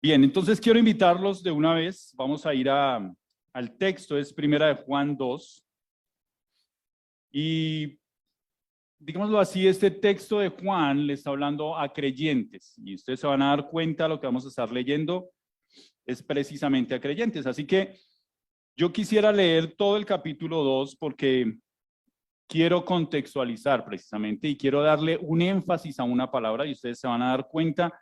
Bien, entonces quiero invitarlos de una vez. Vamos a ir al texto, es Primera de Juan 2. Y digámoslo así, este texto de Juan le está hablando a creyentes. Y ustedes se van a dar cuenta, lo que vamos a estar leyendo es precisamente a creyentes. Así que yo quisiera leer todo el capítulo 2 porque quiero contextualizar precisamente y quiero darle un énfasis a una palabra y ustedes se van a dar cuenta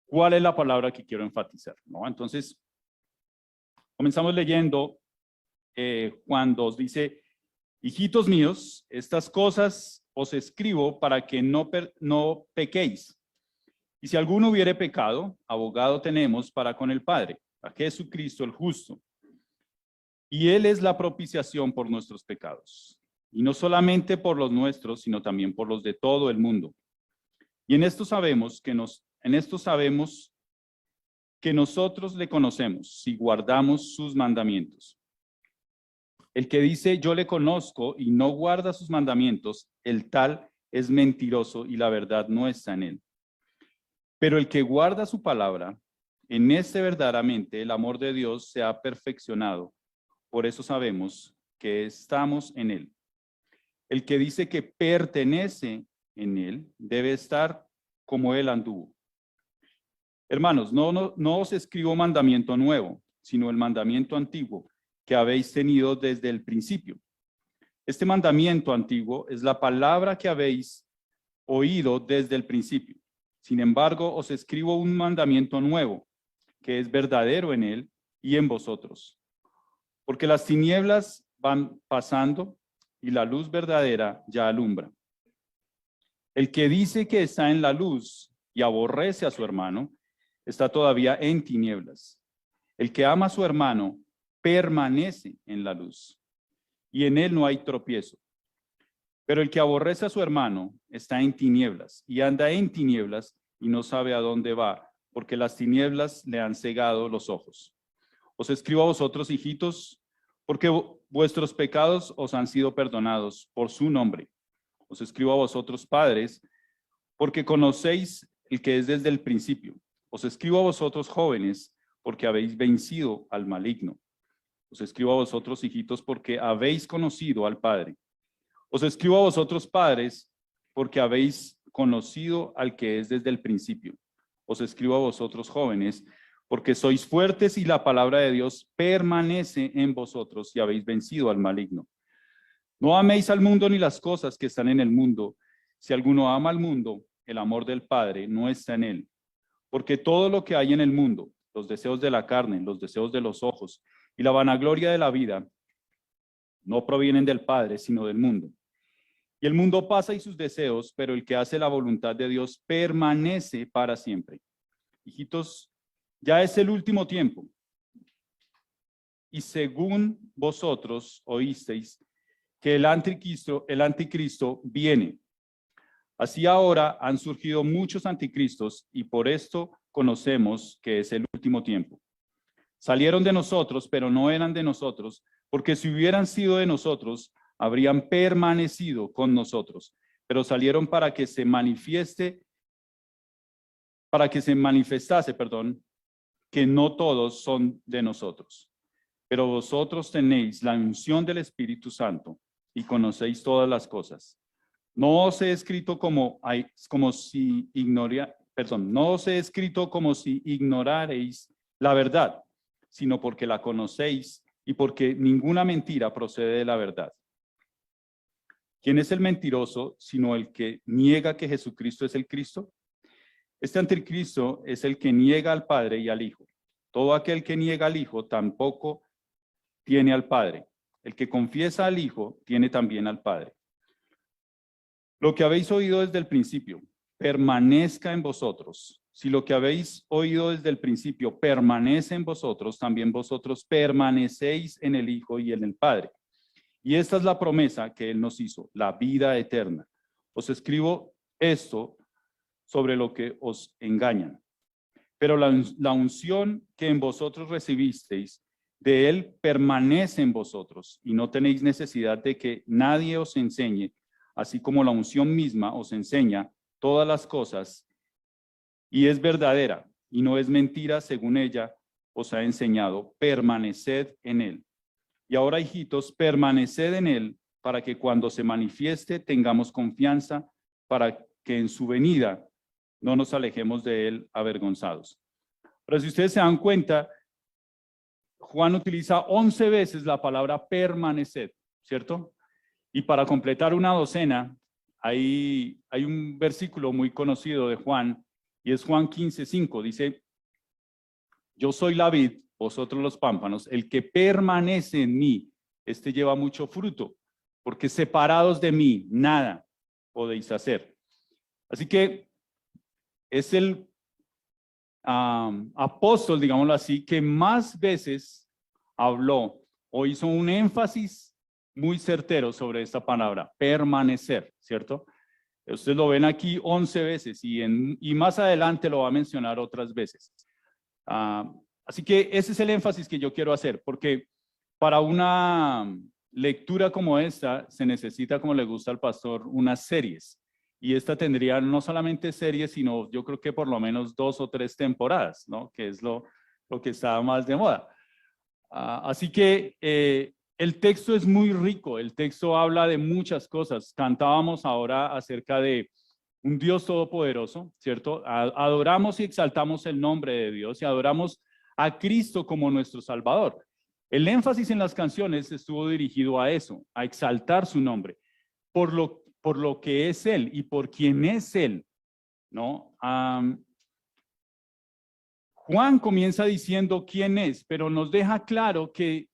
cuál es la palabra que quiero enfatizar, ¿no? Entonces, comenzamos leyendo Juan 2, dice: hijitos míos, estas cosas os escribo para que no pequéis. Y si alguno hubiere pecado, abogado tenemos para con el Padre, a Jesucristo el justo. Y Él es la propiciación por nuestros pecados. Y no solamente por los nuestros, sino también por los de todo el mundo. Y en esto sabemos que nosotros le conocemos si guardamos sus mandamientos. El que dice yo le conozco y no guarda sus mandamientos, el tal es mentiroso y la verdad no está en él. Pero el que guarda su palabra, en este verdaderamente el amor de Dios se ha perfeccionado. Por eso sabemos que estamos en él. El que dice que pertenece en él debe estar como él anduvo. Hermanos, no os escribo mandamiento nuevo, sino el mandamiento antiguo que habéis tenido desde el principio. Este mandamiento antiguo es la palabra que habéis oído desde el principio. Sin embargo, os escribo un mandamiento nuevo, que es verdadero en él y en vosotros. Porque las tinieblas van pasando y la luz verdadera ya alumbra. El que dice que está en la luz y aborrece a su hermano, está todavía en tinieblas. El que ama a su hermano permanece en la luz, y en él no hay tropiezo. Pero el que aborrece a su hermano está en tinieblas, y anda en tinieblas, y no sabe a dónde va, porque las tinieblas le han cegado los ojos. Os escribo a vosotros, hijitos, porque vuestros pecados os han sido perdonados por su nombre. Os escribo a vosotros, padres, porque conocéis el que es desde el principio. Os escribo a vosotros, jóvenes, porque habéis vencido al maligno. Os escribo a vosotros, hijitos, porque habéis conocido al Padre. Os escribo a vosotros, padres, porque habéis conocido al que es desde el principio. Os escribo a vosotros, jóvenes, porque sois fuertes y la palabra de Dios permanece en vosotros y habéis vencido al maligno. No améis al mundo ni las cosas que están en el mundo. Si alguno ama al mundo, el amor del Padre no está en él. Porque todo lo que hay en el mundo, los deseos de la carne, los deseos de los ojos y la vanagloria de la vida, no provienen del Padre, sino del mundo. Y el mundo pasa y sus deseos, pero el que hace la voluntad de Dios permanece para siempre. Hijitos, ya es el último tiempo. Y según vosotros oísteis que el anticristo viene. Así ahora han surgido muchos anticristos y por esto conocemos que es el último tiempo. Salieron de nosotros, pero no eran de nosotros, porque si hubieran sido de nosotros, habrían permanecido con nosotros. Pero salieron para que se manifestase, que no todos son de nosotros. Pero vosotros tenéis la unción del Espíritu Santo y conocéis todas las cosas. No os he escrito como si ignoraréis la verdad, sino porque la conocéis y porque ninguna mentira procede de la verdad. ¿Quién es el mentiroso sino el que niega que Jesucristo es el Cristo? Este anticristo es el que niega al Padre y al Hijo. Todo aquel que niega al Hijo tampoco tiene al Padre. El que confiesa al Hijo tiene también al Padre. Lo que habéis oído desde el principio, permanezca en vosotros. Si lo que habéis oído desde el principio permanece en vosotros, también vosotros permanecéis en el Hijo y en el Padre. Y esta es la promesa que Él nos hizo, la vida eterna. Os escribo esto sobre lo que os engañan. Pero la unción que en vosotros recibisteis, de Él permanece en vosotros, y no tenéis necesidad de que nadie os enseñe, así como la unción misma os enseña todas las cosas, y es verdadera, y no es mentira según ella os ha enseñado. Permaneced en él. Y ahora, hijitos, permaneced en él para que cuando se manifieste tengamos confianza para que en su venida no nos alejemos de él avergonzados. Pero si ustedes se dan cuenta, Juan utiliza 11 veces la palabra permanecer, ¿cierto? Y para completar una docena, hay un versículo muy conocido de Juan, y es Juan 15:5. Dice, yo soy la vid, vosotros los pámpanos, el que permanece en mí, este lleva mucho fruto, porque separados de mí, nada podéis hacer. Así que es el apóstol, digámoslo así, que más veces habló o hizo un énfasis muy certero sobre esta palabra, permanecer, ¿cierto? Ustedes lo ven aquí 11 veces y más adelante lo va a mencionar otras veces. Así que ese es el énfasis que yo quiero hacer, porque para una lectura como esta se necesita, como le gusta al pastor, unas series. Y esta tendría no solamente series, sino yo creo que por lo menos 2 o 3 temporadas, ¿no? Que es lo que está más de moda. Así que el texto es muy rico, el texto habla de muchas cosas. Cantábamos ahora acerca de un Dios todopoderoso, ¿cierto? Adoramos y exaltamos el nombre de Dios y adoramos a Cristo como nuestro Salvador. El énfasis en las canciones estuvo dirigido a eso, a exaltar su nombre, por lo que es Él y por quien es Él, ¿no? Juan comienza diciendo quién es, pero nos deja claro que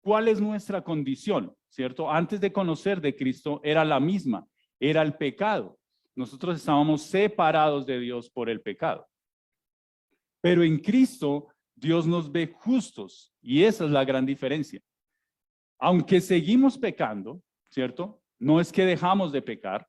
cuál es nuestra condición, ¿cierto? Antes de conocer de Cristo era la misma, era el pecado. Nosotros estábamos separados de Dios por el pecado. Pero en Cristo Dios nos ve justos y esa es la gran diferencia. Aunque seguimos pecando, ¿cierto? No es que dejamos de pecar.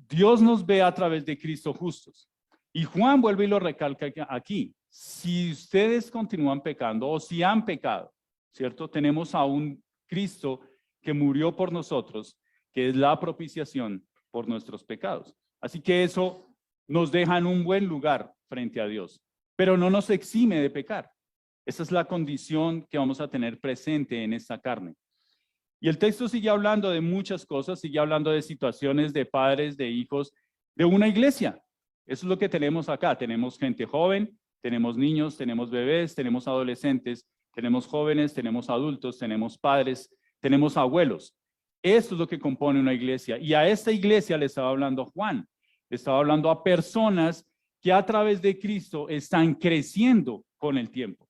Dios nos ve a través de Cristo justos. Y Juan vuelve y lo recalca aquí. Si ustedes continúan pecando o si han pecado, ¿cierto? Tenemos a un Cristo que murió por nosotros, que es la propiciación por nuestros pecados. Así que eso nos deja en un buen lugar frente a Dios, pero no nos exime de pecar. Esa es la condición que vamos a tener presente en esta carne. Y el texto sigue hablando de muchas cosas, sigue hablando de situaciones de padres, de hijos, de una iglesia. Eso es lo que tenemos acá. Tenemos gente joven, tenemos niños, tenemos bebés, tenemos adolescentes, tenemos jóvenes, tenemos adultos, tenemos padres, tenemos abuelos. Esto es lo que compone una iglesia. Y a esta iglesia le estaba hablando Juan. Le estaba hablando a personas que a través de Cristo están creciendo con el tiempo.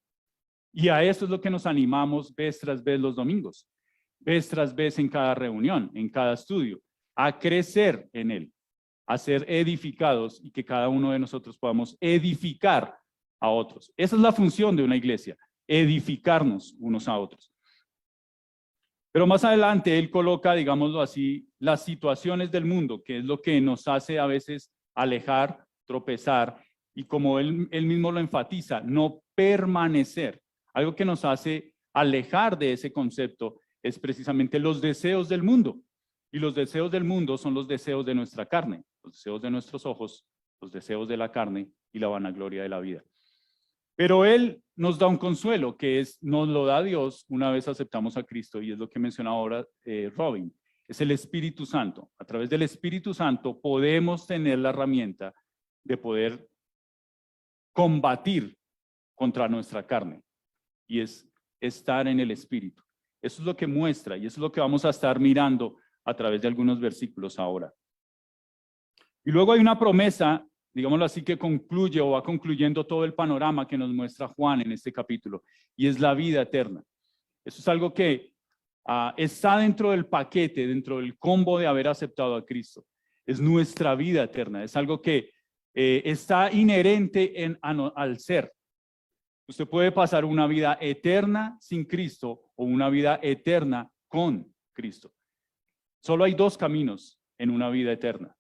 Y a eso es lo que nos animamos vez tras vez los domingos, vez tras vez en cada reunión, en cada estudio, a crecer en él, a ser edificados y que cada uno de nosotros podamos edificar a otros. Esa es la función de una iglesia, edificarnos unos a otros. Pero más adelante él coloca, digámoslo así, las situaciones del mundo, que es lo que nos hace a veces alejar, tropezar, y como él mismo lo enfatiza, no permanecer. Algo que nos hace alejar de ese concepto es precisamente los deseos del mundo. Y los deseos del mundo son los deseos de nuestra carne, los deseos de nuestros ojos, los deseos de la carne y la vanagloria de la vida. Pero él nos da un consuelo, que nos lo da Dios una vez aceptamos a Cristo, y es lo que menciona ahora Robin, es el Espíritu Santo. A través del Espíritu Santo podemos tener la herramienta de poder combatir contra nuestra carne, y es estar en el Espíritu. Eso es lo que muestra, y eso es lo que vamos a estar mirando a través de algunos versículos ahora. Y luego hay una promesa, digámoslo así, que concluye o va concluyendo todo el panorama que nos muestra Juan en este capítulo, y es la vida eterna. Eso es algo que está dentro del paquete, dentro del combo de haber aceptado a Cristo. Es nuestra vida eterna, es algo que está inherente al ser. Usted puede pasar una vida eterna sin Cristo o una vida eterna con Cristo. Solo hay 2 caminos en una vida eterna.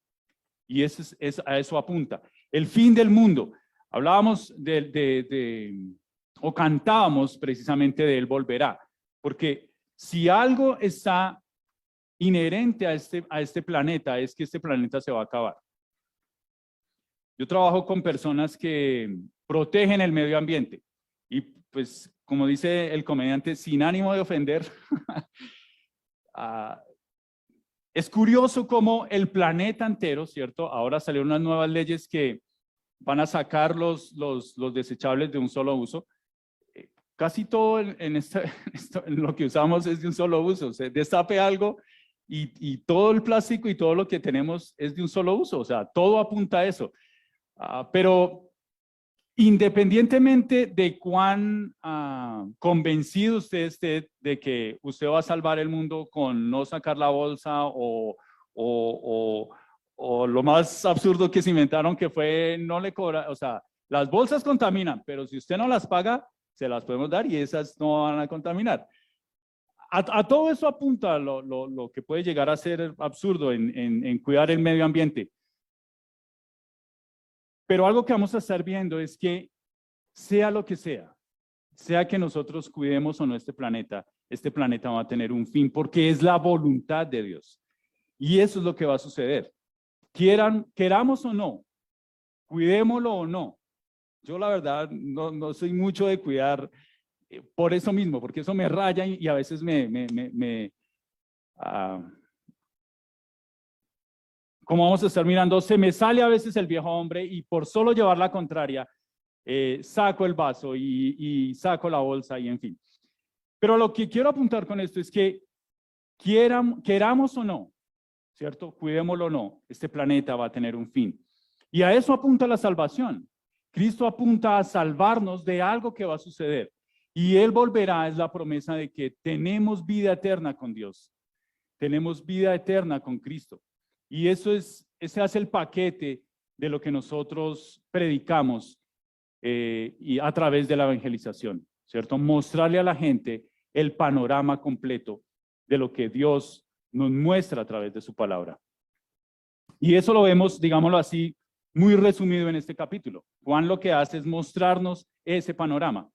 Y a eso apunta. El fin del mundo. Hablábamos o cantábamos precisamente de Él volverá. Porque si algo está inherente a este planeta, es que este planeta se va a acabar. Yo trabajo con personas que protegen el medio ambiente y pues, como dice el comediante, sin ánimo de ofender, es curioso cómo el planeta entero, ¿cierto? Ahora salieron unas nuevas leyes que van a sacar los desechables de un solo uso. Casi todo en lo que usamos es de un solo uso. Se destape algo y todo el plástico y todo lo que tenemos es de un solo uso. O sea, todo apunta a eso. Pero independientemente de cuán convencido usted esté de que usted va a salvar el mundo con no sacar la bolsa o lo más absurdo que se inventaron que fue no le cobra, o sea, las bolsas contaminan, pero si usted no las paga, se las podemos dar y esas no van a contaminar. A todo eso apunta lo que puede llegar a ser absurdo en cuidar el medio ambiente. Pero algo que vamos a estar viendo es que sea lo que sea que nosotros cuidemos o no este planeta va a tener un fin porque es la voluntad de Dios. Y eso es lo que va a suceder. Queramos o no, cuidémoslo o no. Yo la verdad no soy mucho de cuidar por eso mismo, porque eso me raya y a veces como vamos a estar mirando, se me sale a veces el viejo hombre y por solo llevar la contraria, saco el vaso y saco la bolsa y en fin. Pero lo que quiero apuntar con esto es que queramos o no, ¿cierto? Cuidémoslo o no, este planeta va a tener un fin. Y a eso apunta la salvación. Cristo apunta a salvarnos de algo que va a suceder. Y Él volverá, es la promesa de que tenemos vida eterna con Dios. Tenemos vida eterna con Cristo. Y ese hace el paquete de lo que nosotros predicamos y a través de la evangelización, ¿cierto? Mostrarle a la gente el panorama completo de lo que Dios nos muestra a través de su palabra. Y eso lo vemos, digámoslo así, muy resumido en este capítulo. Juan lo que hace es mostrarnos ese panorama.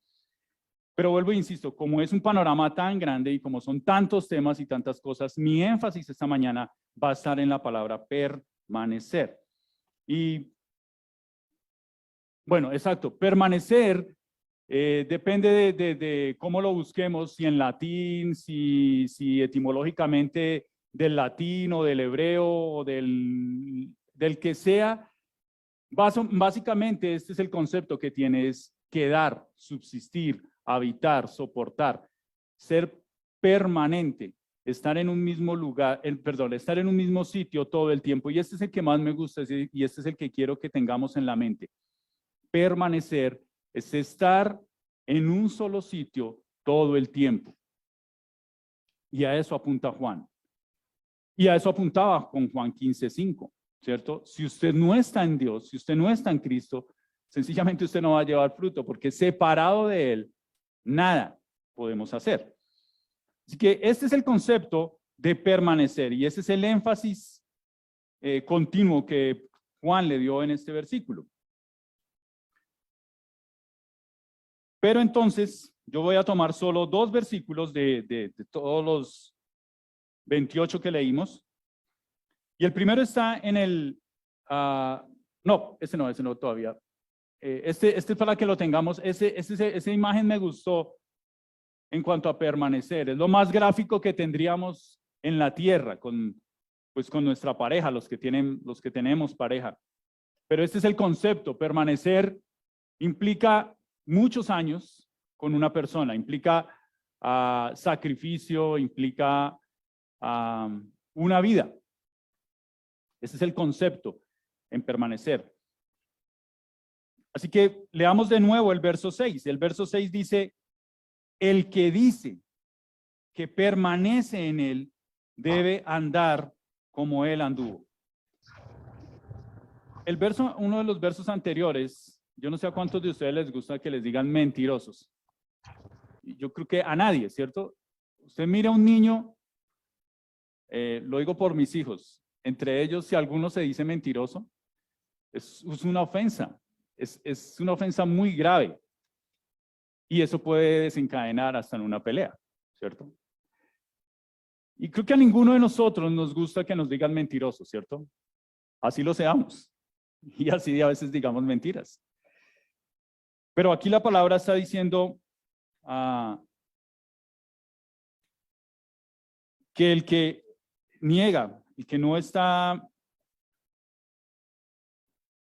Pero vuelvo e insisto, como es un panorama tan grande y como son tantos temas y tantas cosas, mi énfasis esta mañana va a estar en la palabra permanecer. Y bueno, exacto, permanecer depende de cómo lo busquemos, si en latín, si etimológicamente del latín o del hebreo o del que sea. Básicamente este es el concepto que tiene, es quedar, subsistir, habitar, soportar, ser permanente, estar en un mismo lugar, estar en un mismo sitio todo el tiempo. Y este es el que más me gusta y este es el que quiero que tengamos en la mente. Permanecer es estar en un solo sitio todo el tiempo. Y a eso apunta Juan. Y a eso apuntaba con Juan 15:5, ¿cierto? Si usted no está en Dios, si usted no está en Cristo, sencillamente usted no va a llevar fruto, porque separado de Él, nada podemos hacer. Así que este es el concepto de permanecer y ese es el énfasis continuo que Juan le dio en este versículo. Pero entonces, yo voy a tomar solo 2 versículos de todos los 28 que leímos. Y el primero está en el... no, ese no todavía. Este es para que lo tengamos. Esa imagen me gustó en cuanto a permanecer. Es lo más gráfico que tendríamos en la tierra con nuestra pareja, los que tenemos pareja. Pero este es el concepto. Permanecer implica muchos años con una persona, implica sacrificio, implica una vida. Ese es el concepto en permanecer. Así que leamos de nuevo el verso 6. El verso 6 dice, el que dice que permanece en él debe andar como él anduvo. Uno de los versos anteriores, yo no sé a cuántos de ustedes les gusta que les digan mentirosos. Yo creo que a nadie, ¿cierto? Usted mira a un niño, lo digo por mis hijos, entre ellos si alguno se dice mentiroso, es una ofensa, es una ofensa muy grave. Y eso puede desencadenar hasta en una pelea, ¿cierto? Y creo que a ninguno de nosotros nos gusta que nos digan mentirosos, ¿cierto? Así lo seamos. y así a veces digamos mentiras. Pero aquí la palabra está diciendo que el que niega y que no está,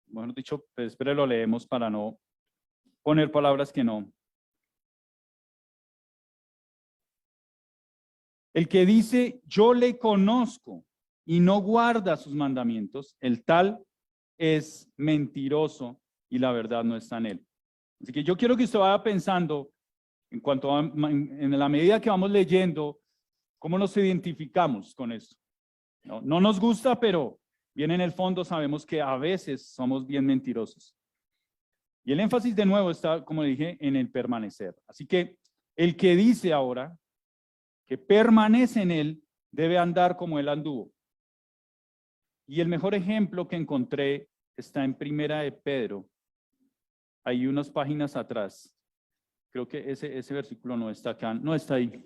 bueno dicho, pues espere, lo leemos para no poner palabras que no. El que dice, yo le conozco y no guarda sus mandamientos, el tal es mentiroso y la verdad no está en él. Así que yo quiero que usted vaya pensando en cuanto a, en la medida que vamos leyendo, cómo nos identificamos con esto. No nos gusta, pero bien en el fondo sabemos que a veces somos bien mentirosos. Y el énfasis de nuevo está, como dije, en el permanecer. Así que el que dice ahora que permanece en él debe andar como él anduvo. Y el mejor ejemplo que encontré está en Primera de Pedro. Hay unas páginas atrás. Creo que ese versículo no está acá, no está ahí.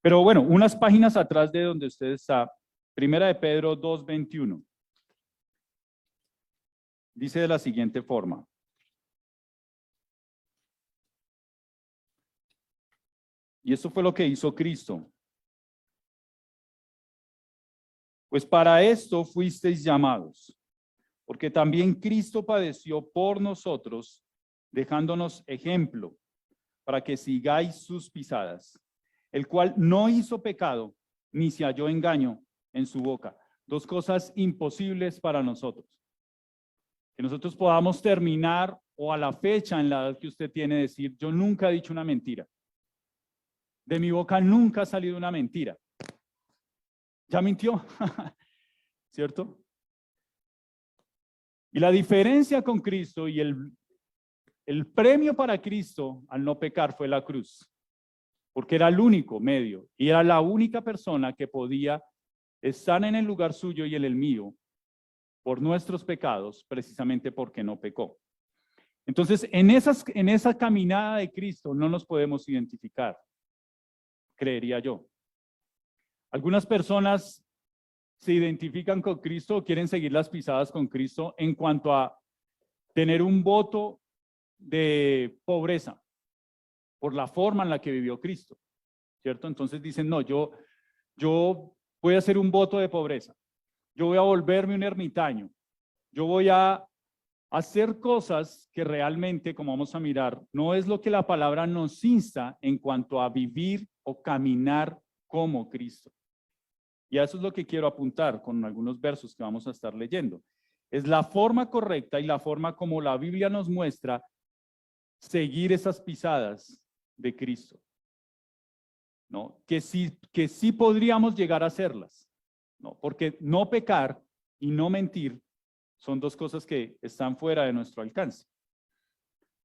Pero bueno, unas páginas atrás de donde usted está, Primera de Pedro 2:21. Dice de la siguiente forma. Y esto fue lo que hizo Cristo. Pues para esto fuisteis llamados, porque también Cristo padeció por nosotros, dejándonos ejemplo, para que sigáis sus pisadas, el cual no hizo pecado, ni se halló engaño en su boca. Dos cosas imposibles para nosotros. Que nosotros podamos terminar, o a la fecha en la edad que usted tiene, decir, yo nunca he dicho una mentira. De mi boca nunca ha salido una mentira. ¿Ya mintió? ¿Cierto? Y la diferencia con Cristo y el premio para Cristo al no pecar fue la cruz. Porque era el único medio y era la única persona que podía estar en el lugar suyo y en el mío por nuestros pecados, precisamente porque no pecó. Entonces, en esa caminada de Cristo no nos podemos identificar, creería yo. Algunas personas se identifican con Cristo o quieren seguir las pisadas con Cristo en cuanto a tener un voto de pobreza por la forma en la que vivió Cristo, ¿cierto? Entonces dicen, no, yo voy a hacer un voto de pobreza, yo voy a volverme un ermitaño, yo voy a hacer cosas que realmente, como vamos a mirar, no es lo que la palabra nos insta en cuanto a vivir o caminar como Cristo. Y a eso es lo que quiero apuntar con algunos versos que vamos a estar leyendo. Es la forma correcta y la forma como la Biblia nos muestra seguir esas pisadas de Cristo, ¿no? Que sí podríamos llegar a hacerlas, ¿no? Porque no pecar y no mentir son dos cosas que están fuera de nuestro alcance.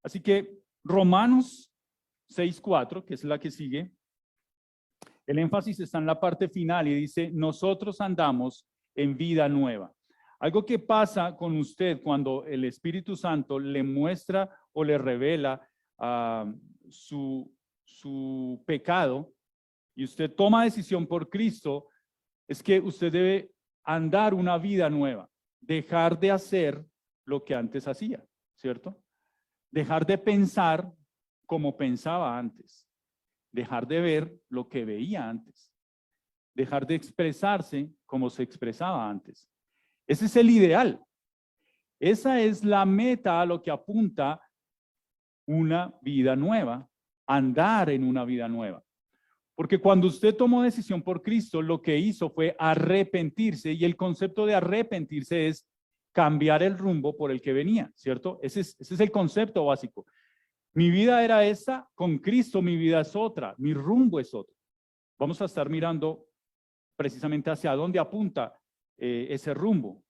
Así que Romanos 6:4, que es la que sigue, el énfasis está en la parte final y dice, nosotros andamos en vida nueva. Algo que pasa con usted cuando el Espíritu Santo le muestra o le revela su pecado y usted toma decisión por Cristo, es que usted debe andar una vida nueva, dejar de hacer lo que antes hacía, ¿cierto? Dejar de pensar como pensaba antes. Dejar de ver lo que veía antes. Dejar de expresarse como se expresaba antes. Ese es el ideal. Esa es la meta a lo que apunta una vida nueva, andar en una vida nueva. Porque cuando usted tomó decisión por Cristo, lo que hizo fue arrepentirse, y el concepto de arrepentirse es cambiar el rumbo por el que venía, ¿cierto? Ese es el concepto básico. Mi vida era esta, con Cristo mi vida es otra, mi rumbo es otro. Vamos a estar mirando precisamente hacia dónde apunta ese rumbo.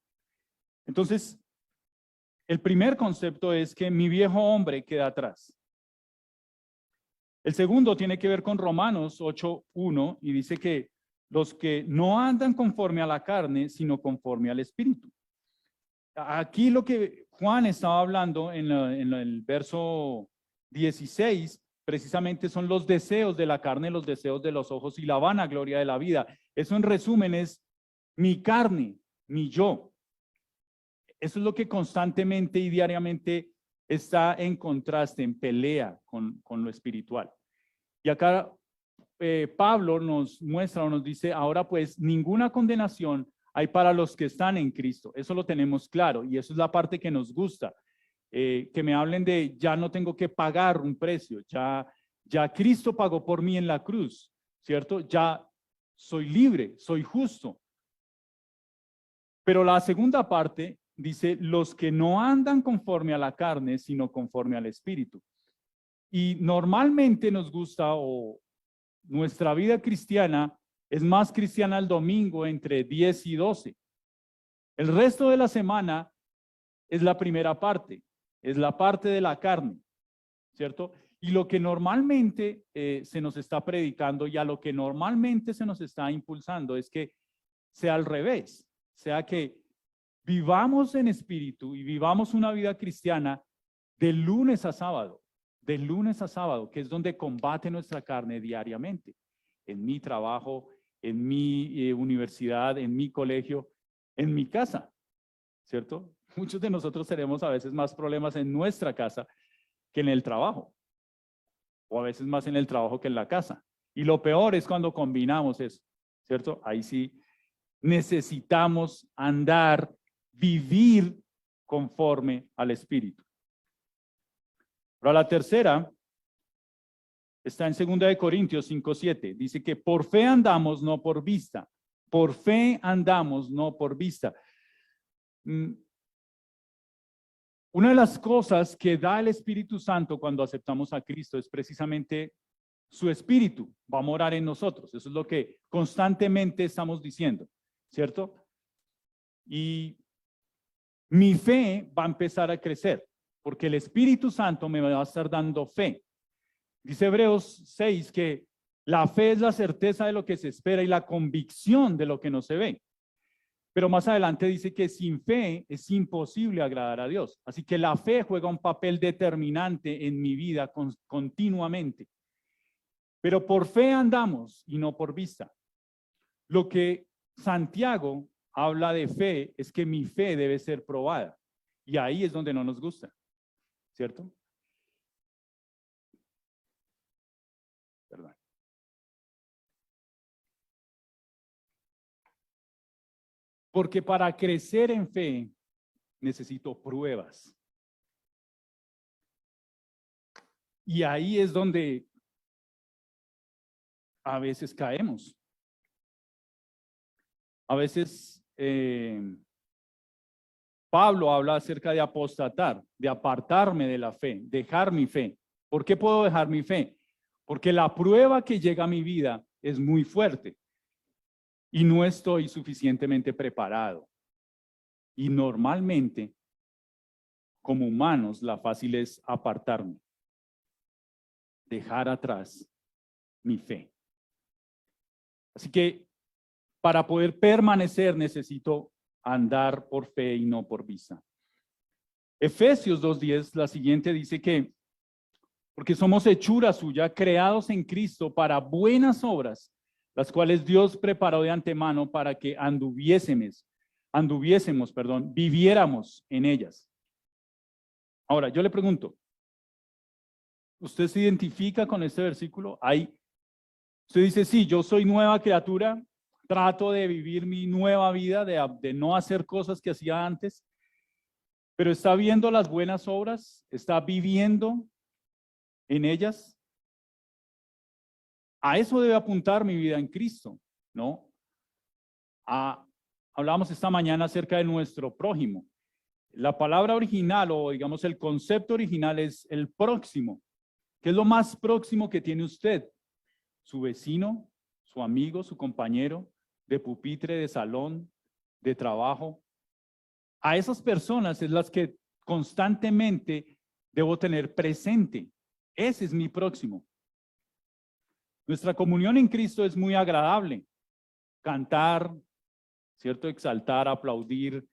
Entonces, el primer concepto es que mi viejo hombre queda atrás. El segundo tiene que ver con Romanos 8:1 y dice que los que no andan conforme a la carne, sino conforme al Espíritu. Aquí lo que Juan estaba hablando en el verso 16, precisamente son los deseos de la carne, los deseos de los ojos y la vanagloria de la vida. Eso en resumen es mi carne, mi yo. Eso es lo que constantemente y diariamente está en contraste, en pelea con lo espiritual. Y acá Pablo nos muestra o nos dice, ahora pues ninguna condenación hay para los que están en Cristo. Eso lo tenemos claro y eso es la parte que nos gusta. Que me hablen de ya no tengo que pagar un precio, ya Cristo pagó por mí en la cruz, ¿cierto? Ya soy libre, soy justo. Pero la segunda parte dice, los que no andan conforme a la carne, sino conforme al Espíritu. Y normalmente nos gusta, o nuestra vida cristiana es más cristiana el domingo entre 10 y 12. El resto de la semana es la primera parte, es la parte de la carne, ¿cierto? Y lo que normalmente se nos está predicando y a lo que normalmente se nos está impulsando es que sea al revés, sea que vivamos en espíritu y vivamos una vida cristiana de lunes a sábado, que es donde combate nuestra carne diariamente, en mi trabajo, en mi universidad, en mi colegio, en mi casa, ¿cierto? Muchos de nosotros tenemos a veces más problemas en nuestra casa que en el trabajo, o a veces más en el trabajo que en la casa. Y lo peor es cuando combinamos eso, ¿cierto? Ahí sí necesitamos andar, vivir conforme al Espíritu. Pero la tercera está en 2 Corintios 5:7. Dice que por fe andamos, no por vista. Por fe andamos, no por vista. Una de las cosas que da el Espíritu Santo cuando aceptamos a Cristo es precisamente su Espíritu. Va a morar en nosotros. Eso es lo que constantemente estamos diciendo, ¿cierto? Y mi fe va a empezar a crecer porque el Espíritu Santo me va a estar dando fe. Dice Hebreos 6 que la fe es la certeza de lo que se espera y la convicción de lo que no se ve. Pero más adelante dice que sin fe es imposible agradar a Dios. Así que la fe juega un papel determinante en mi vida continuamente. Pero por fe andamos y no por vista. Lo que Santiago habla de fe es que mi fe debe ser probada. Y ahí es donde no nos gusta, ¿cierto? Perdón. Porque para crecer en fe necesito pruebas. Y ahí es donde a veces caemos. A veces Pablo habla acerca de apostatar, de apartarme de la fe, dejar mi fe. ¿Por qué puedo dejar mi fe? Porque la prueba que llega a mi vida es muy fuerte y no estoy suficientemente preparado. Y normalmente, como humanos, la fácil es apartarme, dejar atrás mi fe. Así que para poder permanecer necesito andar por fe y no por vista. Efesios 2:10, la siguiente dice que porque somos hechura suya, creados en Cristo para buenas obras, las cuales Dios preparó de antemano para que viviéramos en ellas. Ahora, yo le pregunto, ¿usted se identifica con este versículo? Usted dice, sí, yo soy nueva criatura, trato de vivir mi nueva vida, de no hacer cosas que hacía antes, pero está viendo las buenas obras, está viviendo en ellas. A eso debe apuntar mi vida en Cristo, ¿no? Hablamos esta mañana acerca de nuestro prójimo. La palabra original o digamos el concepto original es el próximo. ¿Qué es lo más próximo que tiene usted? Su vecino, su amigo, su compañero de pupitre, de salón, de trabajo. A esas personas es las que constantemente debo tener presente. Ese es mi próximo. Nuestra comunión en Cristo es muy agradable. Cantar, ¿cierto? Exaltar, aplaudir.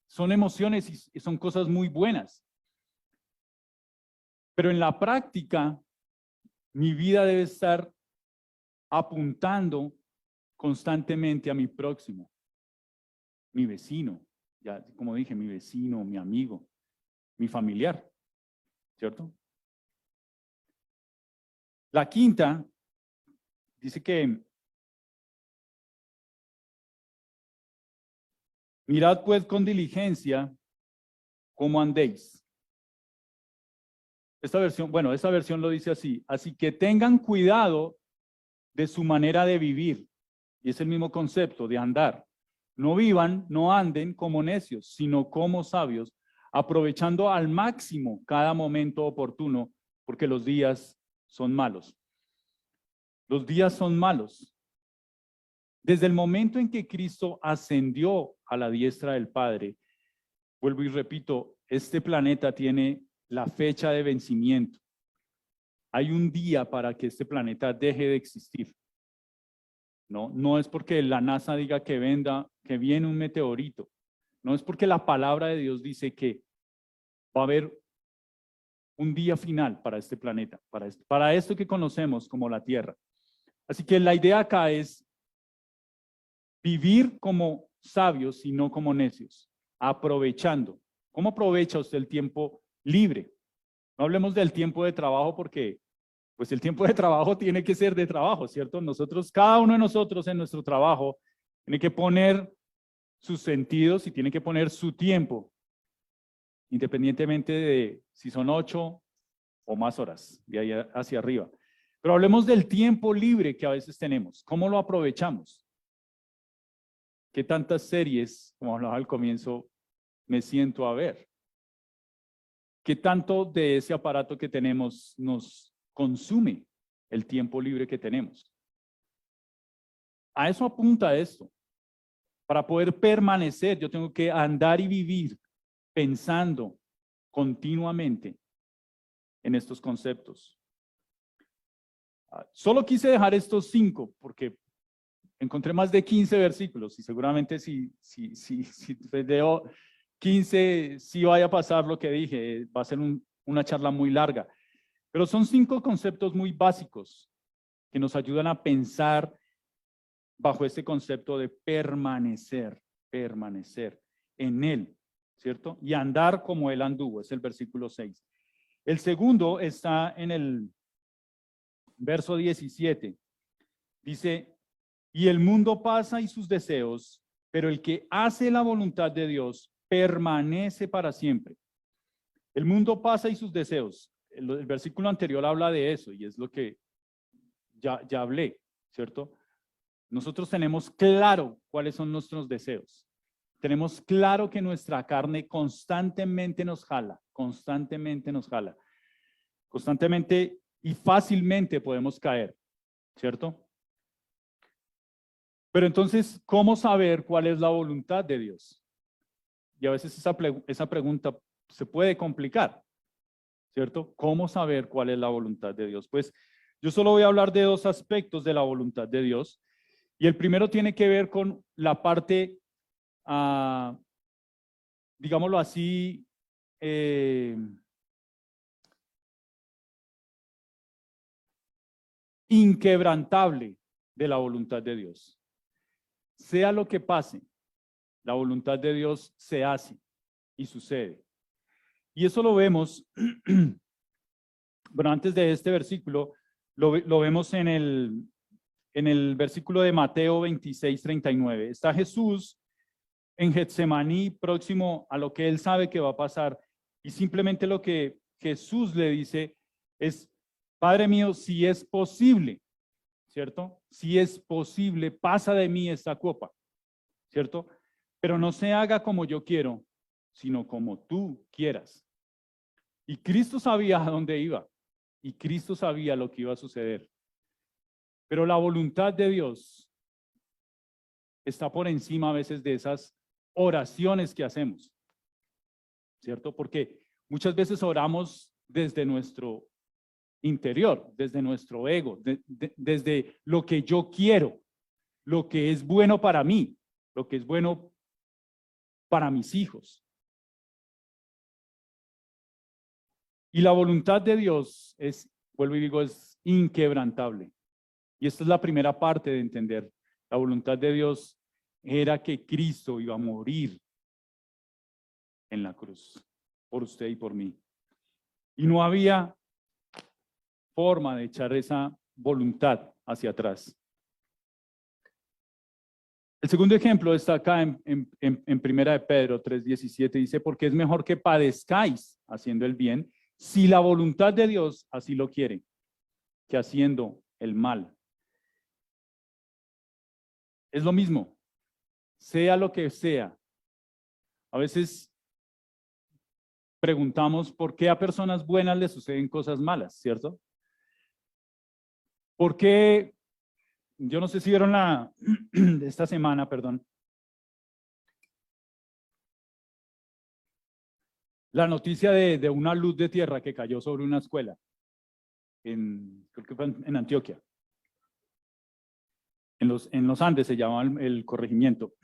Son emociones y son cosas muy buenas. Pero en la práctica, mi vida debe estar apuntando constantemente a mi próximo. mi vecino, ya como dije, mi vecino, mi amigo, mi familiar, ¿cierto? La quinta dice que mirad pues con diligencia cómo andéis. Esta versión lo dice así. Así que tengan cuidado de su manera de vivir. Y es el mismo concepto de andar. No vivan, no anden como necios, sino como sabios, aprovechando al máximo cada momento oportuno, porque los días son malos. Los días son malos. Desde el momento en que Cristo ascendió a la diestra del Padre, vuelvo y repito, este planeta tiene la fecha de vencimiento. Hay un día para que este planeta deje de existir. No es porque la NASA diga que viene un meteorito. No es porque la palabra de Dios dice que va a haber un día final para este planeta, para esto que conocemos como la Tierra. Así que la idea acá es vivir como sabios y no como necios, aprovechando. ¿Cómo aprovecha usted el tiempo libre? No hablemos del tiempo de trabajo porque pues el tiempo de trabajo tiene que ser de trabajo, ¿cierto? Cada uno de nosotros en nuestro trabajo tiene que poner sus sentidos y tiene que poner su tiempo, independientemente de si son 8 o más horas, de ahí hacia arriba. Pero hablemos del tiempo libre que a veces tenemos. ¿Cómo lo aprovechamos? ¿Qué tantas series, como hablaba al comienzo, me siento a ver? ¿Qué tanto de ese aparato que tenemos nos consume el tiempo libre que tenemos? A eso apunta esto. Para poder permanecer, yo tengo que andar y vivir pensando continuamente en estos conceptos. Solo quise dejar estos 5 porque encontré más de 15 versículos y seguramente si leo 15, sí vaya a pasar lo que dije, va a ser una charla muy larga. Pero son 5 conceptos muy básicos que nos ayudan a pensar bajo este concepto de permanecer en Él, ¿cierto? Y andar como Él anduvo, es el versículo 6. El segundo está en el verso 17. Dice, y el mundo pasa y sus deseos, pero el que hace la voluntad de Dios permanece para siempre. El mundo pasa y sus deseos. El versículo anterior habla de eso y es lo que ya hablé, ¿cierto? Nosotros tenemos claro cuáles son nuestros deseos. Tenemos claro que nuestra carne constantemente nos jala, constantemente y fácilmente podemos caer, ¿cierto? Pero entonces, ¿cómo saber cuál es la voluntad de Dios? Y a veces esa pregunta se puede complicar, ¿cierto? ¿Cómo saber cuál es la voluntad de Dios? Pues yo solo voy a hablar de 2 aspectos de la voluntad de Dios. Y el primero tiene que ver con la parte, digámoslo así, inquebrantable de la voluntad de Dios. Sea lo que pase, la voluntad de Dios se hace y sucede. Y eso lo vemos, bueno, antes de este versículo, lo vemos en el versículo de Mateo 26:39. Está Jesús en Getsemaní, próximo a lo que él sabe que va a pasar, y simplemente lo que Jesús le dice es, Padre mío, si es posible, ¿cierto? Si es posible, pasa de mí esta copa, ¿cierto? Pero no se haga como yo quiero, sino como tú quieras. Y Cristo sabía a dónde iba, y Cristo sabía lo que iba a suceder. Pero la voluntad de Dios está por encima a veces de esas oraciones que hacemos, ¿cierto? Porque muchas veces oramos desde nuestro interior, desde nuestro ego, desde lo que yo quiero, lo que es bueno para mí, lo que es bueno para mis hijos. Y la voluntad de Dios es, vuelvo y digo, es inquebrantable. Y esta es la primera parte de entender. La voluntad de Dios era que Cristo iba a morir en la cruz por usted y por mí. Y no había forma de echar esa voluntad hacia atrás. El segundo ejemplo está acá en Primera de Pedro 3:17, dice, porque es mejor que padezcáis haciendo el bien, si la voluntad de Dios así lo quiere, que haciendo el mal. Es lo mismo, sea lo que sea. A veces preguntamos por qué a personas buenas les suceden cosas malas, ¿cierto? ¿Por qué? Yo no sé si vieron esta semana, perdón, la noticia de una luz de tierra que cayó sobre una escuela, creo que fue en Antioquia. En los Andes se llamaba el corregimiento.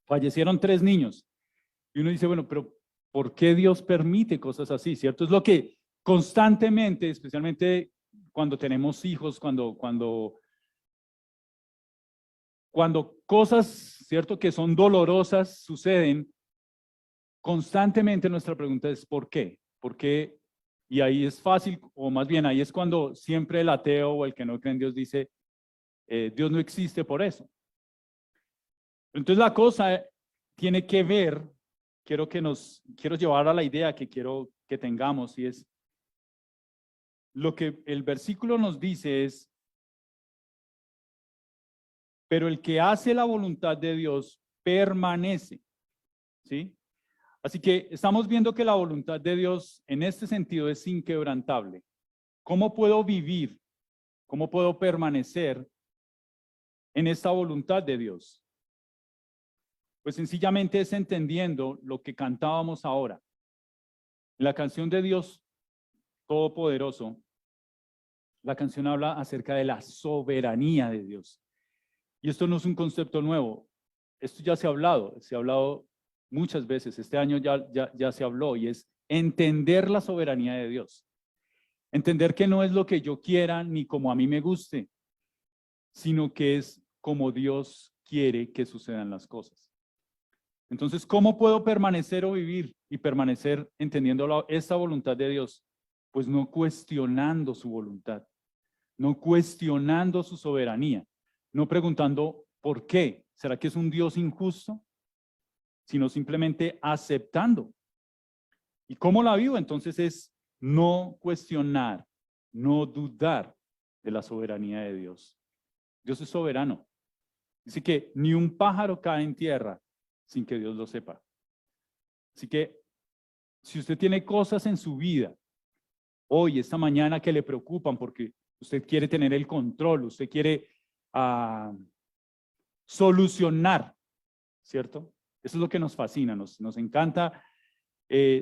Fallecieron 3 niños. Y uno dice, bueno, pero ¿por qué Dios permite cosas así? ¿Cierto? Es lo que constantemente, especialmente cuando tenemos hijos, cuando cosas, ¿cierto?, que son dolorosas suceden, constantemente nuestra pregunta es ¿por qué? ¿Por qué? Y ahí es fácil, o más bien ahí es cuando siempre el ateo o el que no cree en Dios dice, Dios no existe por eso. Entonces la cosa tiene que ver, quiero llevar a la idea que quiero que tengamos, y es, lo que el versículo nos dice es, pero el que hace la voluntad de Dios permanece, ¿sí? Así que estamos viendo que la voluntad de Dios en este sentido es inquebrantable. ¿Cómo puedo vivir? ¿Cómo puedo permanecer en esta voluntad de Dios? Pues sencillamente es entendiendo lo que cantábamos ahora. La canción de Dios Todopoderoso, la canción habla acerca de la soberanía de Dios. Y esto no es un concepto nuevo. Esto ya se ha hablado muchas veces. Este año ya se habló, y es entender la soberanía de Dios. Entender que no es lo que yo quiera ni como a mí me guste, sino que es como Dios quiere que sucedan las cosas. Entonces, ¿cómo puedo permanecer o vivir y permanecer entendiendo esta voluntad de Dios? Pues no cuestionando su voluntad, no cuestionando su soberanía, no preguntando ¿por qué? ¿Será que es un Dios injusto? Sino simplemente aceptando. ¿Y cómo la vivo? Entonces es no cuestionar, no dudar de la soberanía de Dios. Dios es soberano. Dice que ni un pájaro cae en tierra sin que Dios lo sepa. Así que si usted tiene cosas en su vida, hoy, esta mañana, que le preocupan porque usted quiere tener el control, usted quiere solucionar, ¿cierto? Eso es lo que nos fascina, nos encanta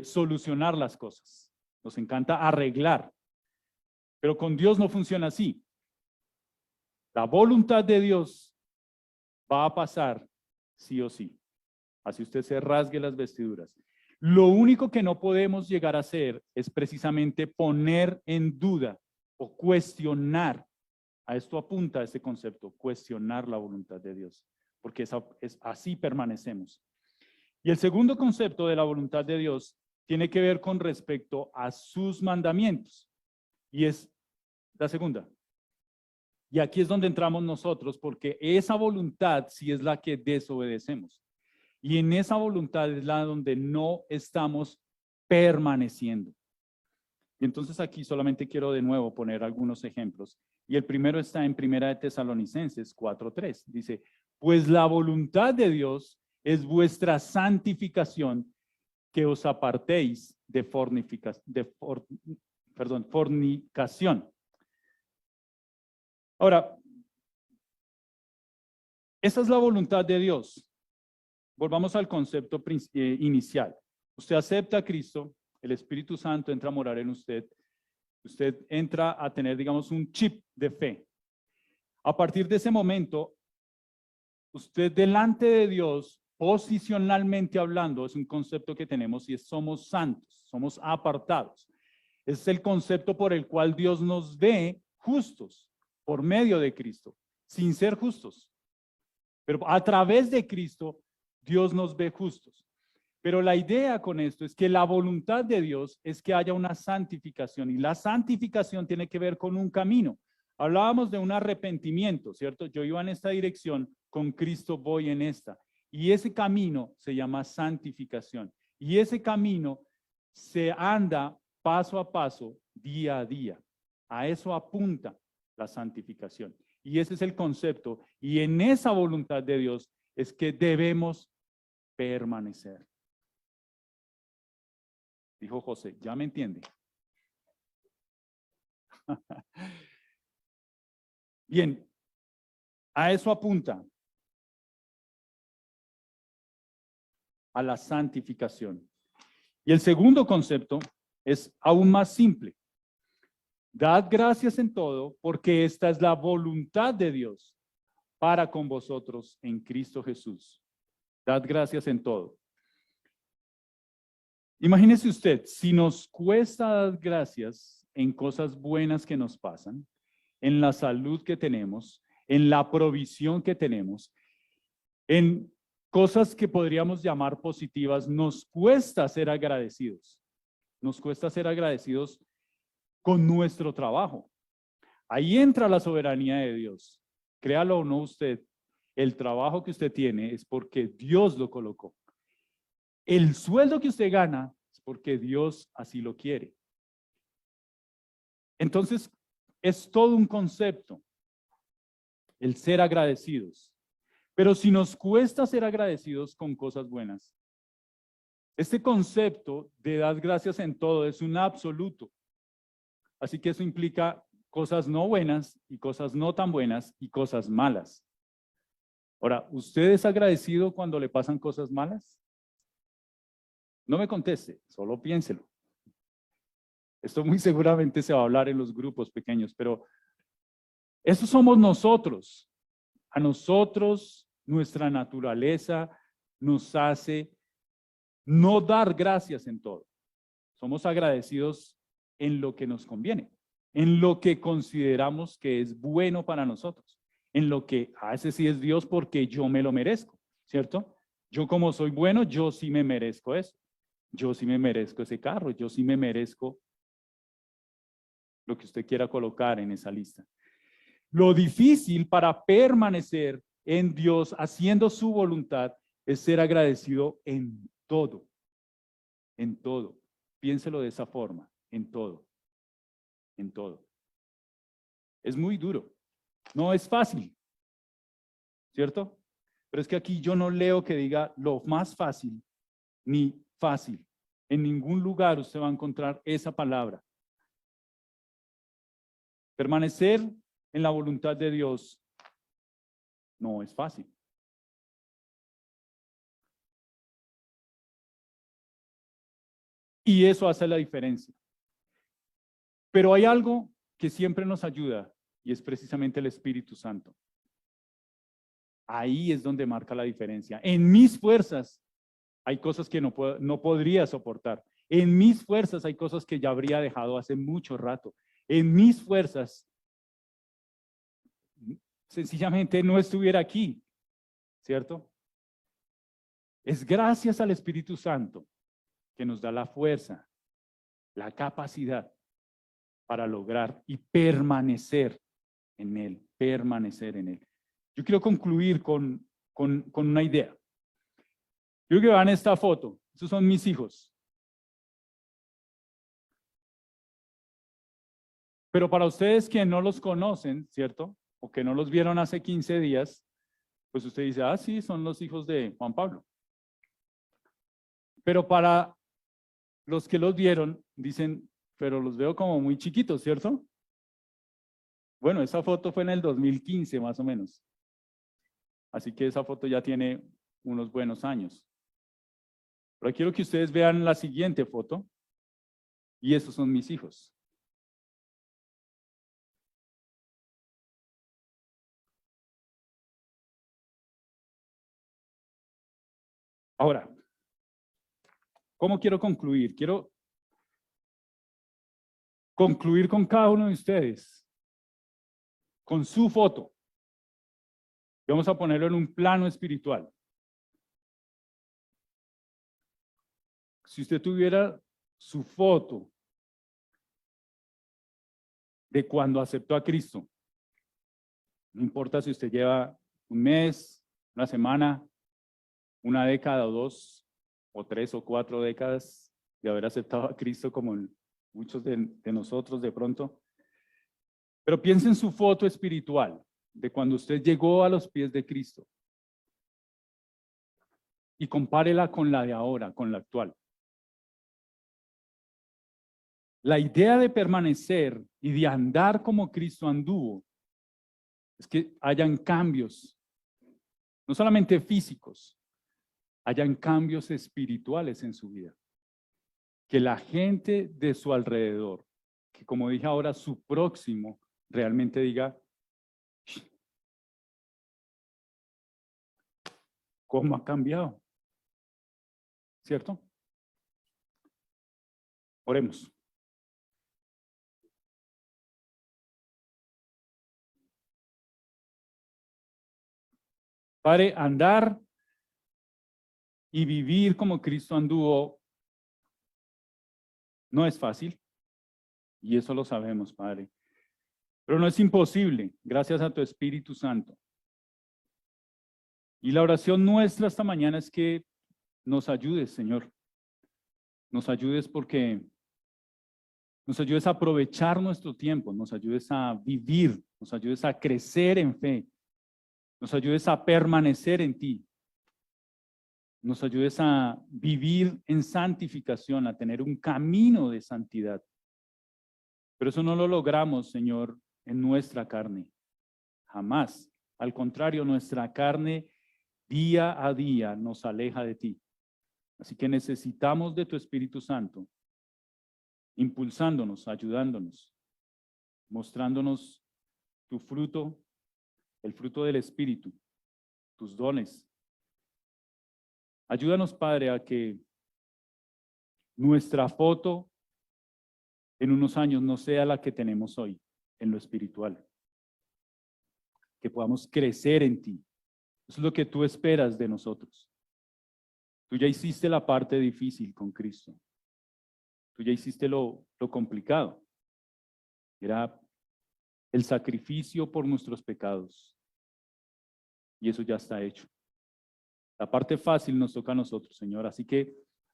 solucionar las cosas, nos encanta arreglar, pero con Dios no funciona así. La voluntad de Dios va a pasar sí o sí, así usted se rasgue las vestiduras. Lo único que no podemos llegar a hacer es precisamente poner en duda o cuestionar. A esto apunta este concepto, cuestionar la voluntad de Dios, porque así permanecemos. Y el segundo concepto de la voluntad de Dios tiene que ver con respecto a sus mandamientos, y es la segunda. Y aquí es donde entramos nosotros, porque esa voluntad sí es la que desobedecemos. Y en esa voluntad es la donde no estamos permaneciendo. Y entonces aquí solamente quiero de nuevo poner algunos ejemplos. Y el primero está en Primera de Tesalonicenses 4:3. Dice, pues la voluntad de Dios es vuestra santificación, que os apartéis de fornicación. Ahora, esa es la voluntad de Dios. Volvamos al concepto inicial. Usted acepta a Cristo, el Espíritu Santo entra a morar en usted, usted entra a tener, digamos, un chip de fe. A partir de ese momento, usted delante de Dios, posicionalmente hablando, es un concepto que tenemos, y es somos santos, somos apartados. Es el concepto por el cual Dios nos ve justos por medio de Cristo, sin ser justos. Pero a través de Cristo, Dios nos ve justos. Pero la idea con esto es que la voluntad de Dios es que haya una santificación, y la santificación tiene que ver con un camino. Hablábamos de un arrepentimiento, ¿cierto? Yo iba en esta dirección, con Cristo voy en esta. Y ese camino se llama santificación. Y ese camino se anda paso a paso, día a día. A eso apunta la santificación. Y ese es el concepto. Y en esa voluntad de Dios es que debemos permanecer. Dijo José, ¿ya me entiende? Bien, a eso apunta, a la santificación. Y el segundo concepto es aún más simple. Dad gracias en todo, porque esta es la voluntad de Dios para con vosotros en Cristo Jesús. Dad gracias en todo. Imagínese usted, si nos cuesta dar gracias en cosas buenas que nos pasan, en la salud que tenemos, en la provisión que tenemos, en cosas que podríamos llamar positivas, nos cuesta ser agradecidos. Nos cuesta ser agradecidos con nuestro trabajo. Ahí entra la soberanía de Dios. Créalo o no usted, el trabajo que usted tiene es porque Dios lo colocó. El sueldo que usted gana es porque Dios así lo quiere. Entonces, es todo un concepto, el ser agradecidos. Pero si nos cuesta ser agradecidos con cosas buenas, este concepto de dar gracias en todo es un absoluto. Así que eso implica cosas no buenas y cosas no tan buenas y cosas malas. Ahora, ¿usted es agradecido cuando le pasan cosas malas? No me conteste, solo piénselo. Esto muy seguramente se va a hablar en los grupos pequeños, pero eso somos nosotros. A nosotros, nuestra naturaleza nos hace no dar gracias en todo. Somos agradecidos en lo que nos conviene, en lo que consideramos que es bueno para nosotros, en lo que, ese sí es Dios porque yo me lo merezco, ¿cierto? Yo como soy bueno, yo sí me merezco eso. Yo sí me merezco ese carro, yo sí me merezco lo que usted quiera colocar en esa lista. Lo difícil para permanecer en Dios haciendo su voluntad es ser agradecido en todo. En todo. Piénselo de esa forma, en todo. En todo. Es muy duro. No es fácil, ¿cierto? Pero es que aquí yo no leo que diga lo más fácil ni fácil. En ningún lugar usted va a encontrar esa palabra. Permanecer en la voluntad de Dios no es fácil. Y eso hace la diferencia. Pero hay algo que siempre nos ayuda y es precisamente el Espíritu Santo. Ahí es donde marca la diferencia. En mis fuerzas hay cosas que no podría soportar. En mis fuerzas hay cosas que ya habría dejado hace mucho rato. En mis fuerzas sencillamente no estuviera aquí, ¿cierto? Es gracias al Espíritu Santo que nos da la fuerza, la capacidad para lograr y permanecer en Él, permanecer en Él. Yo quiero concluir con una idea. Quiero que vean esta foto. Estos son mis hijos. Pero para ustedes que no los conocen, ¿cierto? O que no los vieron hace 15 días, pues usted dice, ah, sí, son los hijos de Juan Pablo. Pero para los que los vieron, dicen, pero los veo como muy chiquitos, ¿cierto? Bueno, esa foto fue en el 2015 más o menos. Así que esa foto ya tiene unos buenos años. Pero quiero que ustedes vean la siguiente foto. Y esos son mis hijos. Ahora, ¿cómo quiero concluir? Quiero concluir con cada uno de ustedes, con su foto. Vamos a ponerlo en un plano espiritual. Si usted tuviera su foto de cuando aceptó a Cristo, no importa si usted lleva un mes, una semana, una década o dos, o 3 o 4 décadas de haber aceptado a Cristo, como muchos de nosotros de pronto. Pero piense en su foto espiritual de cuando usted llegó a los pies de Cristo y compárela con la de ahora, con la actual. La idea de permanecer y de andar como Cristo anduvo es que hayan cambios, no solamente físicos, hayan cambios espirituales en su vida. Que la gente de su alrededor, que como dije ahora, su próximo, realmente diga, ¿cómo ha cambiado? ¿Cierto? Oremos. Padre, andar y vivir como Cristo anduvo no es fácil, y eso lo sabemos, Padre. Pero no es imposible, gracias a tu Espíritu Santo. Y la oración nuestra esta mañana es que nos ayudes, Señor. Nos ayudes porque nos ayudes a aprovechar nuestro tiempo, nos ayudes a vivir, nos ayudes a crecer en fe, nos ayudes a permanecer en ti, nos ayudes a vivir en santificación, a tener un camino de santidad. Pero eso no lo logramos, Señor, en nuestra carne, jamás. Al contrario, nuestra carne día a día nos aleja de ti. Así que necesitamos de tu Espíritu Santo, impulsándonos, ayudándonos, mostrándonos tu fruto, el fruto del Espíritu, tus dones. Ayúdanos, Padre, a que nuestra foto en unos años no sea la que tenemos hoy en lo espiritual. Que podamos crecer en ti. Eso es lo que tú esperas de nosotros. Tú ya hiciste la parte difícil con Cristo. Tú ya hiciste lo complicado. Era el sacrificio por nuestros pecados. Y eso ya está hecho. La parte fácil nos toca a nosotros, Señor. Así que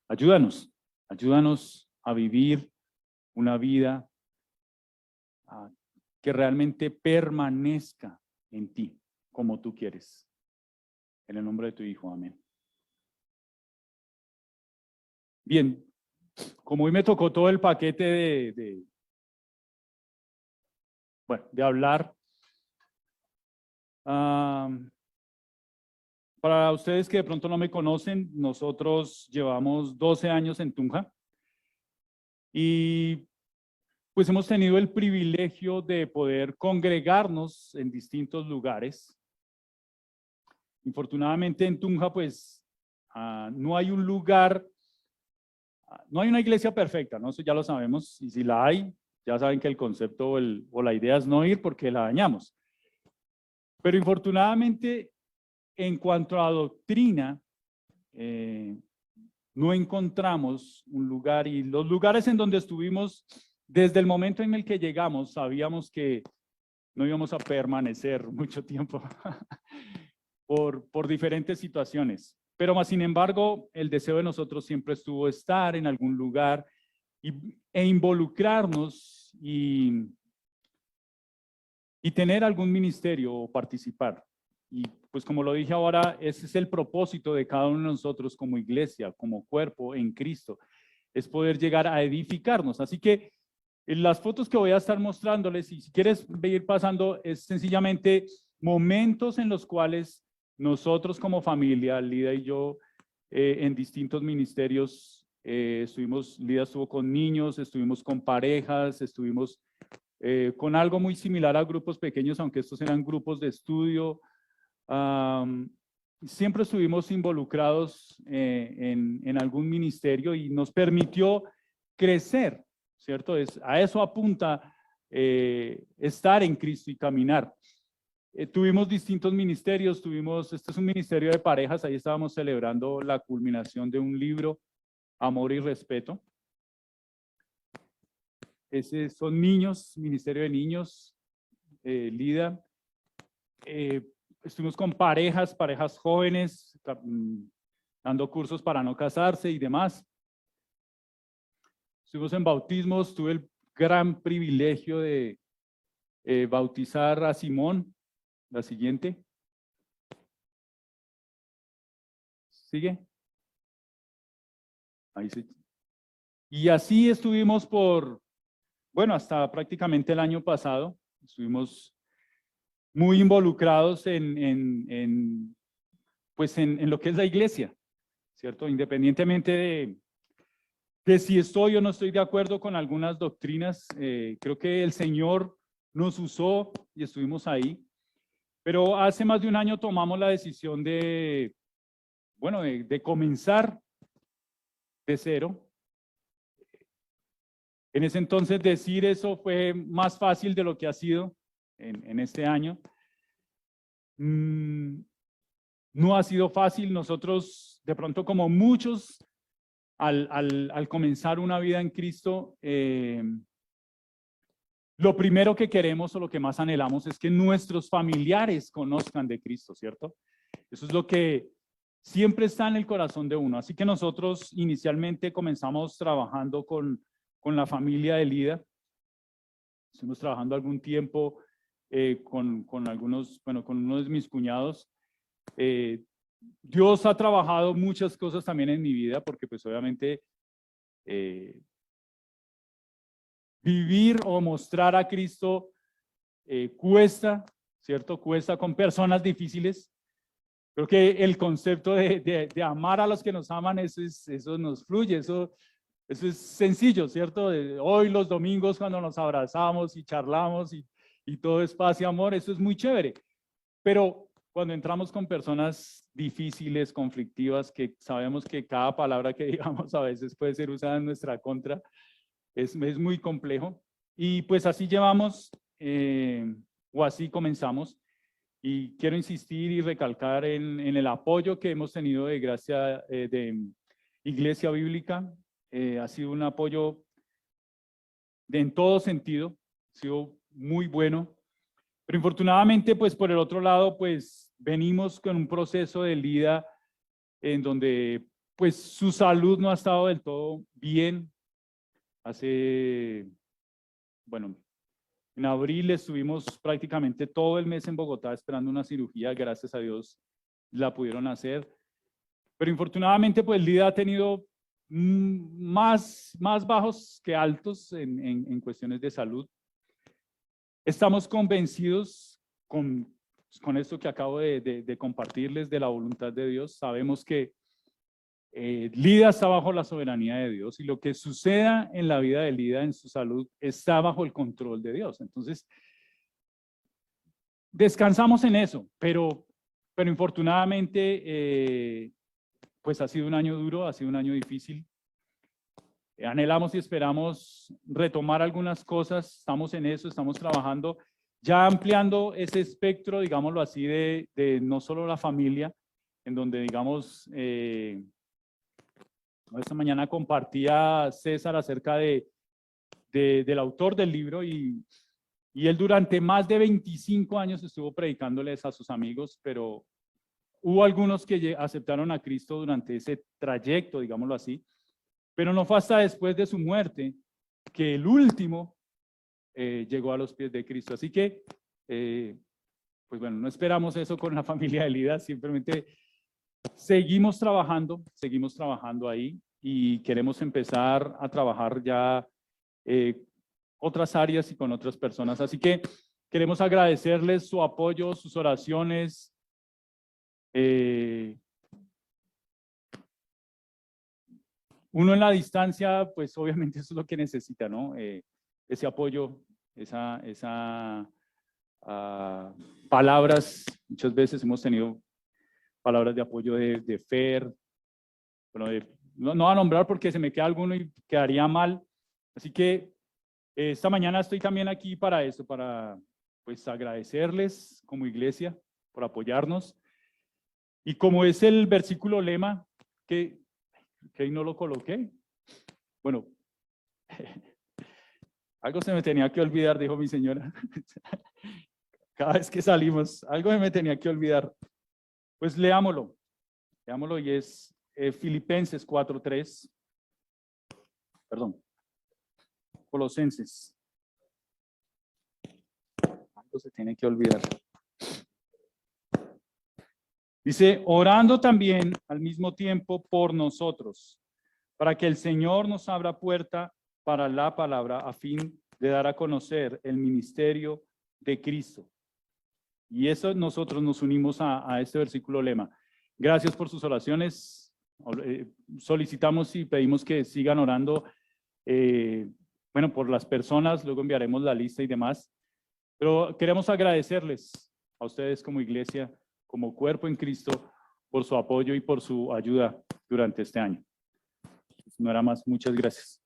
ayúdanos a vivir una vida que realmente permanezca en ti, como tú quieres. En el nombre de tu Hijo, amén. Bien, como hoy me tocó todo el paquete de hablar, para ustedes que de pronto no me conocen, nosotros llevamos 12 años en Tunja y pues hemos tenido el privilegio de poder congregarnos en distintos lugares. Infortunadamente en Tunja pues no hay un lugar, no hay una iglesia perfecta, ¿no? Eso ya lo sabemos, y si la hay, ya saben que el concepto o la idea es no ir porque la dañamos. Pero infortunadamente, en cuanto a doctrina, no encontramos un lugar, y los lugares en donde estuvimos, desde el momento en el que llegamos, sabíamos que no íbamos a permanecer mucho tiempo por diferentes situaciones. Pero más sin embargo, el deseo de nosotros siempre estuvo estar en algún lugar e involucrarnos y tener algún ministerio o participar. Y pues como lo dije ahora, ese es el propósito de cada uno de nosotros como iglesia, como cuerpo en Cristo, es poder llegar a edificarnos. Así que en las fotos que voy a estar mostrándoles, y si quieres ir pasando, es sencillamente momentos en los cuales nosotros como familia, Lida y yo, en distintos ministerios, Lida estuvo con niños, estuvimos con parejas, estuvimos con algo muy similar a grupos pequeños, aunque estos eran grupos de estudio. Siempre estuvimos involucrados en algún ministerio y nos permitió crecer, ¿cierto? A eso apunta estar en Cristo y caminar. Tuvimos distintos ministerios, este es un ministerio de parejas, ahí estábamos celebrando la culminación de un libro, Amor y Respeto. Son niños, ministerio de niños, LIDA. Estuvimos con parejas jóvenes, dando cursos para no casarse y demás. Estuvimos en bautismos, tuve el gran privilegio de bautizar a Simón. La siguiente. ¿Sigue? Ahí sí. Y así estuvimos hasta prácticamente el año pasado. Estuvimos muy involucrados en lo que es la iglesia, ¿cierto? Independientemente de si estoy o no estoy de acuerdo con algunas doctrinas, creo que el Señor nos usó y estuvimos ahí. Pero hace más de un año tomamos la decisión de comenzar de cero. En ese entonces decir eso fue más fácil de lo que ha sido en este año. No ha sido fácil. Nosotros, de pronto, como muchos, al comenzar una vida en Cristo, lo primero que queremos o lo que más anhelamos es que nuestros familiares conozcan de Cristo, ¿cierto? Eso es lo que siempre está en el corazón de uno. Así que nosotros inicialmente comenzamos trabajando con la familia de Lida. Estuvimos trabajando algún tiempo con uno de mis cuñados. Dios ha trabajado muchas cosas también en mi vida, porque pues obviamente vivir o mostrar a Cristo cuesta, ¿cierto? Cuesta con personas difíciles. Creo que el concepto de amar a los que nos aman, eso nos fluye, eso es sencillo, ¿cierto? Hoy los domingos cuando nos abrazamos y charlamos y todo es paz y amor, eso es muy chévere. Pero cuando entramos con personas difíciles, conflictivas, que sabemos que cada palabra que digamos a veces puede ser usada en nuestra contra, es muy complejo. Y pues así llevamos, o así comenzamos. Y quiero insistir y recalcar en el apoyo que hemos tenido de Gracia, de Iglesia Bíblica. Ha sido un apoyo en todo sentido, ha sido muy bueno. Pero infortunadamente, pues por el otro lado, pues venimos con un proceso de Lida en donde pues su salud no ha estado del todo bien. En abril estuvimos prácticamente todo el mes en Bogotá esperando una cirugía, gracias a Dios la pudieron hacer. Pero infortunadamente, pues Lida ha tenido más bajos que altos en cuestiones de salud. Estamos convencidos con esto que acabo de compartirles de la voluntad de Dios. Sabemos que Lida está bajo la soberanía de Dios y lo que suceda en la vida de Lida, en su salud, está bajo el control de Dios. Entonces, descansamos en eso, pero infortunadamente, pues ha sido un año duro, ha sido un año difícil. Anhelamos y esperamos retomar algunas cosas, estamos en eso, estamos trabajando, ya ampliando ese espectro, digámoslo así, de no solo la familia, en donde, digamos, esta mañana compartía César acerca del autor del libro y él durante más de 25 años estuvo predicándoles a sus amigos, pero hubo algunos que aceptaron a Cristo durante ese trayecto, digámoslo así, pero no fue hasta después de su muerte que el último llegó a los pies de Cristo. Así que, pues bueno, no esperamos eso con la familia de Lida, simplemente seguimos trabajando ahí y queremos empezar a trabajar ya otras áreas y con otras personas. Así que queremos agradecerles su apoyo, sus oraciones. Uno en la distancia, pues obviamente eso es lo que necesita, ¿no? Ese apoyo, palabras. Muchas veces hemos tenido palabras de apoyo de Fer, bueno, no voy a nombrar porque se me queda alguno y quedaría mal. Así que esta mañana estoy también aquí para eso, para pues agradecerles como iglesia por apoyarnos. Y como es el versículo lema, que ahí no lo coloqué. Bueno, algo se me tenía que olvidar, dijo mi señora. Cada vez que salimos, algo se me tenía que olvidar. Pues leámoslo y es Filipenses 4:3. Perdón, Colosenses. Algo se tiene que olvidar. Dice, orando también al mismo tiempo por nosotros, para que el Señor nos abra puerta para la palabra a fin de dar a conocer el ministerio de Cristo. Y eso nosotros nos unimos a este versículo lema. Gracias por sus oraciones. Solicitamos y pedimos que sigan orando, bueno, por las personas, luego enviaremos la lista y demás. Pero queremos agradecerles a ustedes como iglesia, como cuerpo en Cristo, por su apoyo y por su ayuda durante este año. No era más, muchas gracias.